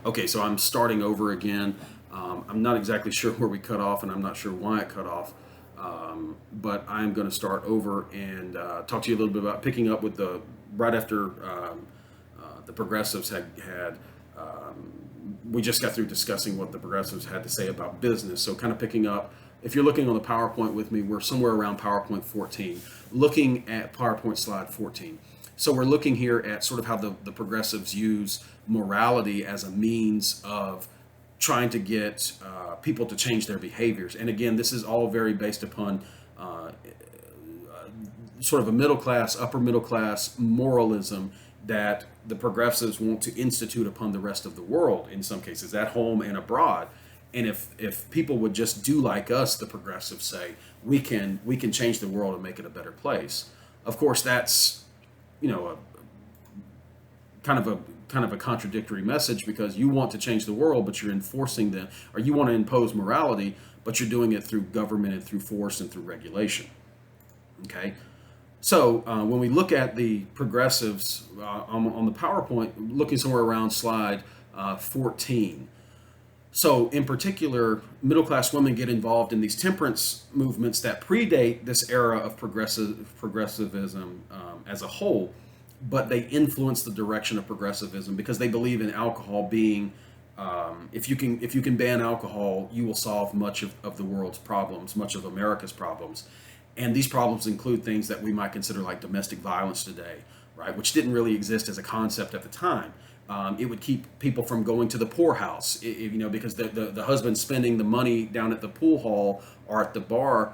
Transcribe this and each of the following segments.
Okay, so I'm starting over again. I'm not exactly sure where we cut off, and I'm not sure why it cut off. But I'm going to start over and talk to you a little bit about picking up with the right after the progressives had. We just got through discussing what the progressives had to say about business. So, kind of picking up. If you're looking on the PowerPoint with me, we're somewhere around PowerPoint 14, looking at PowerPoint slide 14. So we're looking here at sort of how the progressives use morality as a means of trying to get people to change their behaviors. And again, this is all very based upon uh, sort of a middle class, upper middle class moralism that the progressives want to institute upon the rest of the world, in some cases, at home and abroad. And if people would just do like us, the progressives say, we can change the world and make it a better place. Of course, that's you know a kind of a contradictory message, because you want to change the world, but you're enforcing them, or you want to impose morality, but you're doing it through government and through force and through regulation. Okay, so when we look at the progressives on the PowerPoint, looking somewhere around slide 14. So, in particular, middle class women get involved in these temperance movements that predate this era of progressivism as a whole, but they influence the direction of progressivism because they believe in alcohol being, if you can ban alcohol, you will solve much of the world's problems, much of America's problems. And these problems include things that we might consider like domestic violence today, right, which didn't really exist as a concept at the time. It would keep people from going to the poorhouse, because the husband's spending the money down at the pool hall or at the bar,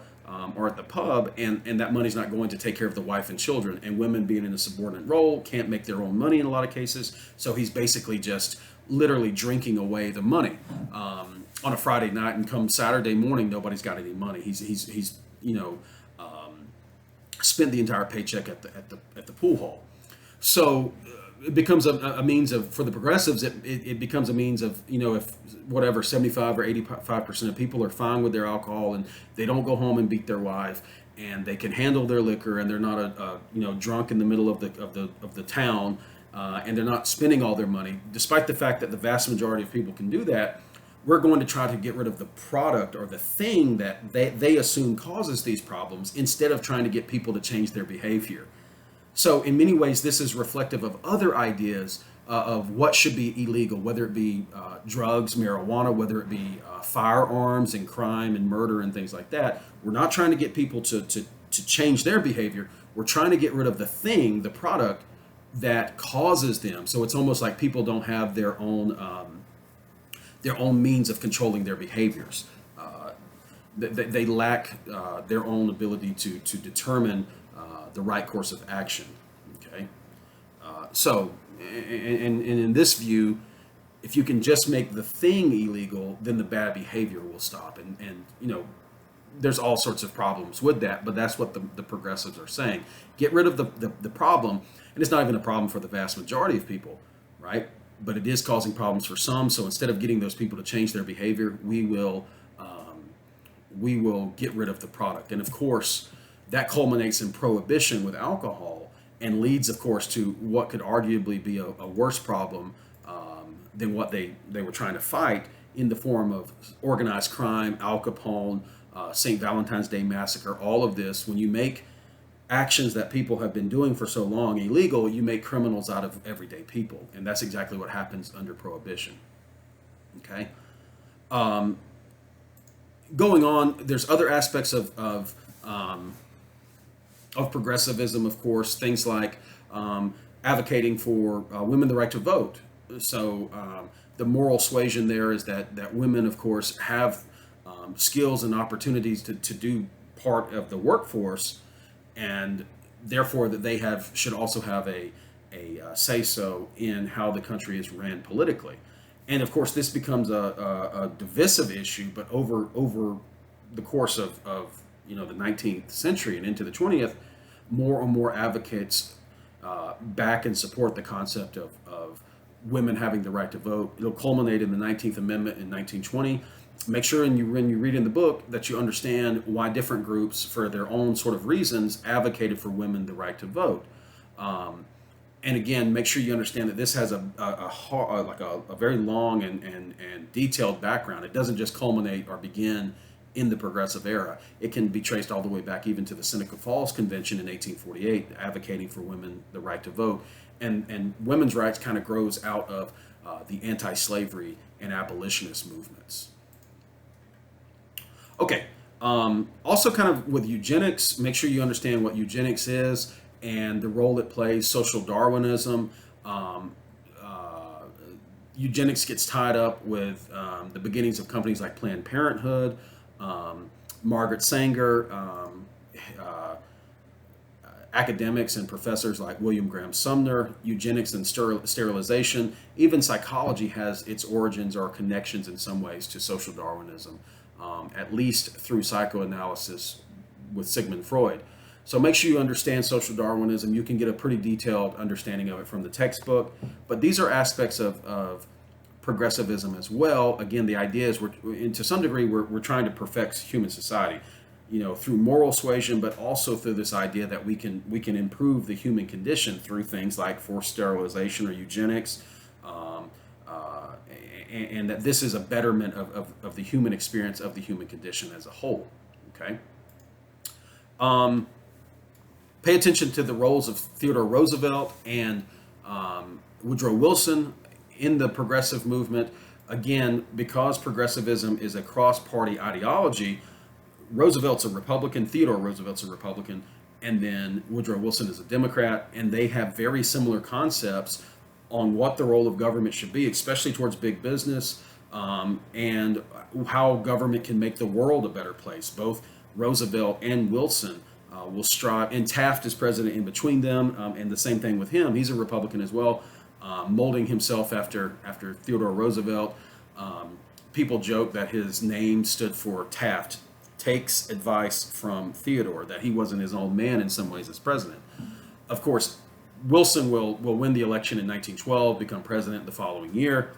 or at the pub, and that money's not going to take care of the wife and children. And women, being in a subordinate role, can't make their own money in a lot of cases. So he's basically just literally drinking away the money on a Friday night, and come Saturday morning, nobody's got any money. He's spent the entire paycheck at the pool hall. So it becomes a means of, for the progressives, it becomes a means of, if whatever 75 or 85% of people are fine with their alcohol, and they don't go home and beat their wife, and they can handle their liquor, and they're not drunk in the middle of the town, and they're not spending all their money, despite the fact that the vast majority of people can do that. We're going to try to get rid of the product or the thing that they assume causes these problems, instead of trying to get people to change their behavior. So, in many ways, this is reflective of other ideas of what should be illegal, whether it be drugs, marijuana, whether it be firearms and crime and murder and things like that. We're not trying to get people to change their behavior. We're trying to get rid of the thing, the product that causes them. So it's almost like people don't have their own means of controlling their behaviors. They lack their own ability to determine the right course of action. Okay, so and in this view, if you can just make the thing illegal, then the bad behavior will stop. And there's all sorts of problems with that, but that's what the progressives are saying. Get rid of the problem, and it's not even a problem for the vast majority of people, right? But it is causing problems for some. So instead of getting those people to change their behavior, we will get rid of the product. And of course, that culminates in prohibition with alcohol, and leads, of course, to what could arguably be a worse problem than what they were trying to fight, in the form of organized crime, Al Capone, St. Valentine's Day Massacre. All of this, when you make actions that people have been doing for so long illegal, you make criminals out of everyday people. And that's exactly what happens under prohibition. Okay? Going on, there's other aspects of progressivism, of course, things like advocating for women the right to vote. So the moral suasion there is that women, of course, have skills and opportunities to do part of the workforce, and therefore that they should also have a say so in how the country is ran politically. And of course, this becomes a divisive issue, but over the course of the 19th century and into the 20th, more and more advocates back and support the concept of women having the right to vote. It'll culminate in the 19th Amendment in 1920. Make sure when you read in the book that you understand why different groups, for their own sort of reasons, advocated for women the right to vote. And again, make sure you understand that this has a very long and detailed background. It doesn't just culminate or begin in the progressive era. It can be traced all the way back even to the Seneca Falls Convention in 1848, advocating for women the right to vote. And women's rights kind of grows out of the anti-slavery and abolitionist movements. Okay. Also, kind of with eugenics, make sure you understand what eugenics is and the role it plays. Social Darwinism. Eugenics gets tied up with the beginnings of companies like Planned Parenthood, Margaret Sanger, academics and professors like William Graham Sumner, eugenics and sterilization. Even psychology has its origins or connections in some ways to social Darwinism, at least through psychoanalysis with Sigmund Freud. So make sure you understand social Darwinism. You can get a pretty detailed understanding of it from the textbook. But these are aspects of progressivism as well. Again, the idea is, to some degree, we're trying to perfect human society, through moral suasion, but also through this idea that we can improve the human condition through things like forced sterilization or eugenics, and that this is a betterment of the human experience, of the human condition as a whole. Okay. Pay attention to the roles of Theodore Roosevelt and Woodrow Wilson in the progressive movement. Again, because progressivism is a cross-party ideology, Roosevelt's a Republican, Theodore Roosevelt's a Republican, and then Woodrow Wilson is a Democrat, and they have very similar concepts on what the role of government should be, especially towards big business, and how government can make the world a better place. Both Roosevelt and Wilson will strive, and Taft is president in between them, and the same thing with him. He's a Republican as well, molding himself after Theodore Roosevelt. People joke that his name stood for Taft, takes advice from Theodore, that he wasn't his own man in some ways as president. Of course, Wilson will win the election in 1912, become president the following year,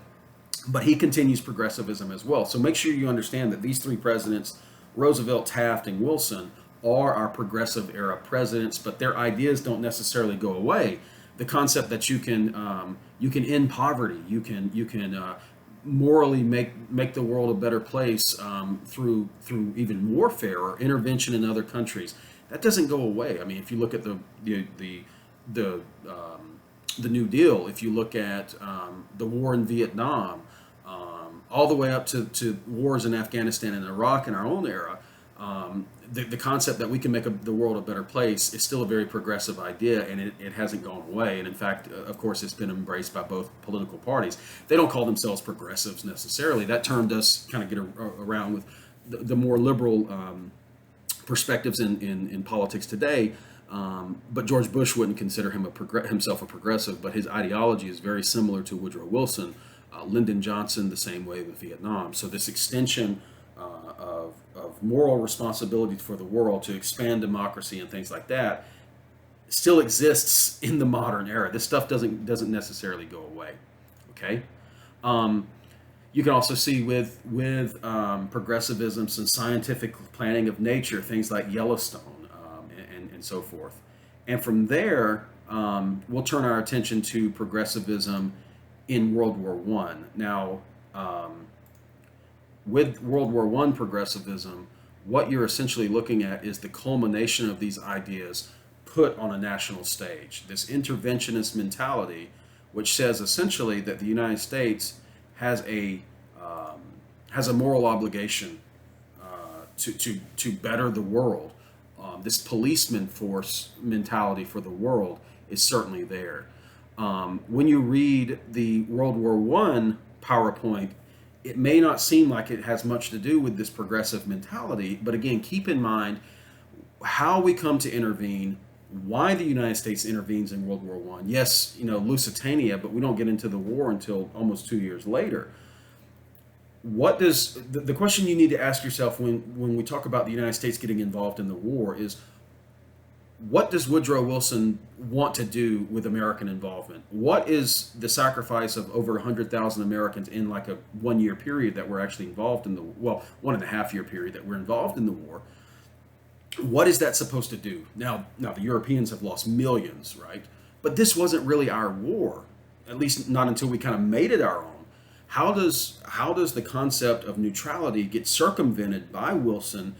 but he continues progressivism as well. So make sure you understand that these three presidents, Roosevelt, Taft, and Wilson, are our progressive era presidents, but their ideas don't necessarily go away. The concept that you can end poverty, you can morally make the world a better place through even warfare or intervention in other countries, that doesn't go away. I mean, if you look at the New Deal, if you look at the war in Vietnam, all the way up to wars in Afghanistan and Iraq in our own era, the concept that we can make the world a better place is still a very progressive idea, and it hasn't gone away. And in fact, of course, it's been embraced by both political parties. They don't call themselves progressives necessarily. That term does kind of get around with the more liberal perspectives in politics today. But George Bush wouldn't consider himself a progressive, but his ideology is very similar to Woodrow Wilson. Lyndon Johnson, the same way with Vietnam. So this extension of moral responsibility for the world to expand democracy and things like that still exists in the modern era. This stuff doesn't necessarily go away. Okay. You can also see with progressivism some scientific planning of nature, things like Yellowstone and so forth. And from there, we'll turn our attention to progressivism in World War I. Now, with World War I progressivism, what you're essentially looking at is the culmination of these ideas put on a national stage. This interventionist mentality, which says essentially that the United States has a moral obligation to better the world. This policeman force mentality for the world is certainly there. When you read the World War I PowerPoint, it may not seem like it has much to do with this progressive mentality, but again, keep in mind how we come to intervene, why the United States intervenes in World War I. Yes, Lusitania, but we don't get into the war until almost 2 years later. What does the question you need to ask yourself when we talk about the United States getting involved in the war is, what does Woodrow Wilson want to do with American involvement? What is the sacrifice of over 100,000 Americans in like a 1 year period that we're actually involved in 1.5 year period that we're involved in the war? What is that supposed to do? Now the Europeans have lost millions, right? But this wasn't really our war, at least not until we kind of made it our own. How does the concept of neutrality get circumvented by Wilson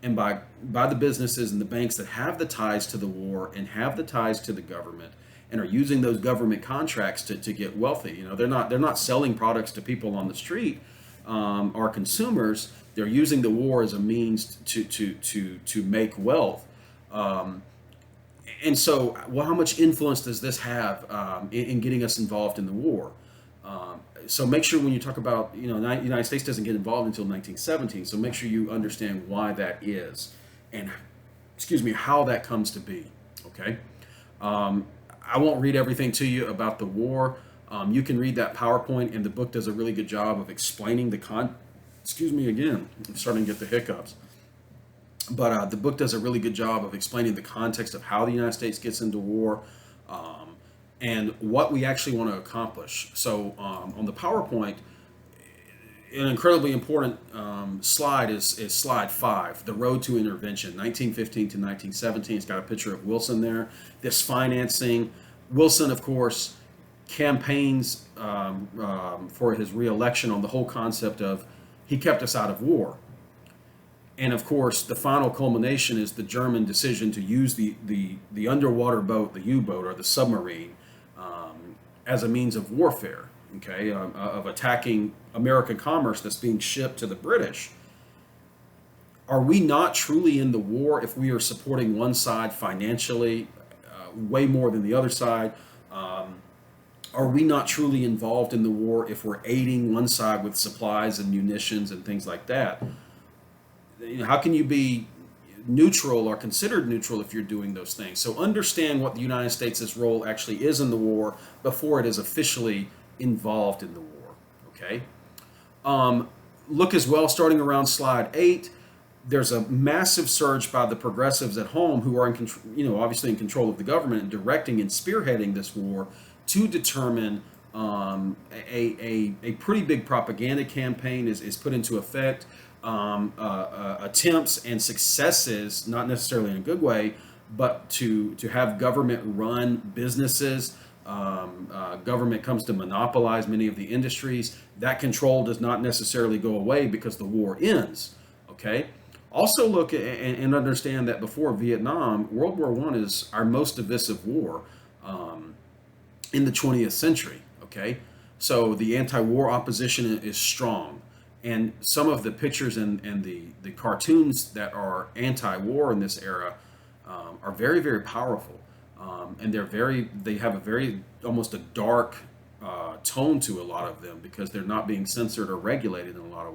and by the businesses and the banks that have the ties to the war and have the ties to the government and are using those government contracts to get wealthy? They're not selling products to people on the street, or consumers. They're using the war as a means to make wealth. And so, well, how much influence does this have in getting us involved in the war? So make sure when you talk about, the United States doesn't get involved until 1917. So make sure you understand why that is, and how that comes to be. Okay. I won't read everything to you about the war. You can read that PowerPoint, and the book does a really good job of explaining again, I'm starting to get the hiccups. But the book does a really good job of explaining the context of how the United States gets into war, and what we actually want to accomplish. So on the PowerPoint, an incredibly important slide is slide 5, the road to intervention, 1915 to 1917. It's got a picture of Wilson there. This financing. Wilson, of course, campaigns for his reelection on the whole concept of he kept us out of war. And of course, the final culmination is the German decision to use the underwater boat, the U-boat or the submarine, as a means of warfare, okay, of attacking American commerce that's being shipped to the British. Are we not truly in the war if we are supporting one side financially way more than the other side? Are we not truly involved in the war if we're aiding one side with supplies and munitions and things like that? How can you be neutral or considered neutral if you're doing those things? So understand what the United States' role actually is in the war before it is officially involved in the war. Okay. Look as well, starting around slide 8, there's a massive surge by the progressives at home who are obviously in control of the government and directing and spearheading this war to determine a pretty big propaganda campaign is put into effect. Attempts and successes, not necessarily in a good way, but to have government run businesses. Government comes to monopolize many of the industries. That control does not necessarily go away because the war ends. Okay. Also look and understand that before Vietnam, World War I is our most divisive war in the 20th century. Okay. So the anti-war opposition is strong. And some of the pictures and the cartoons that are anti-war in this era are very, very powerful. And they have a very, almost a dark tone to a lot of them because they're not being censored or regulated in a lot of ways.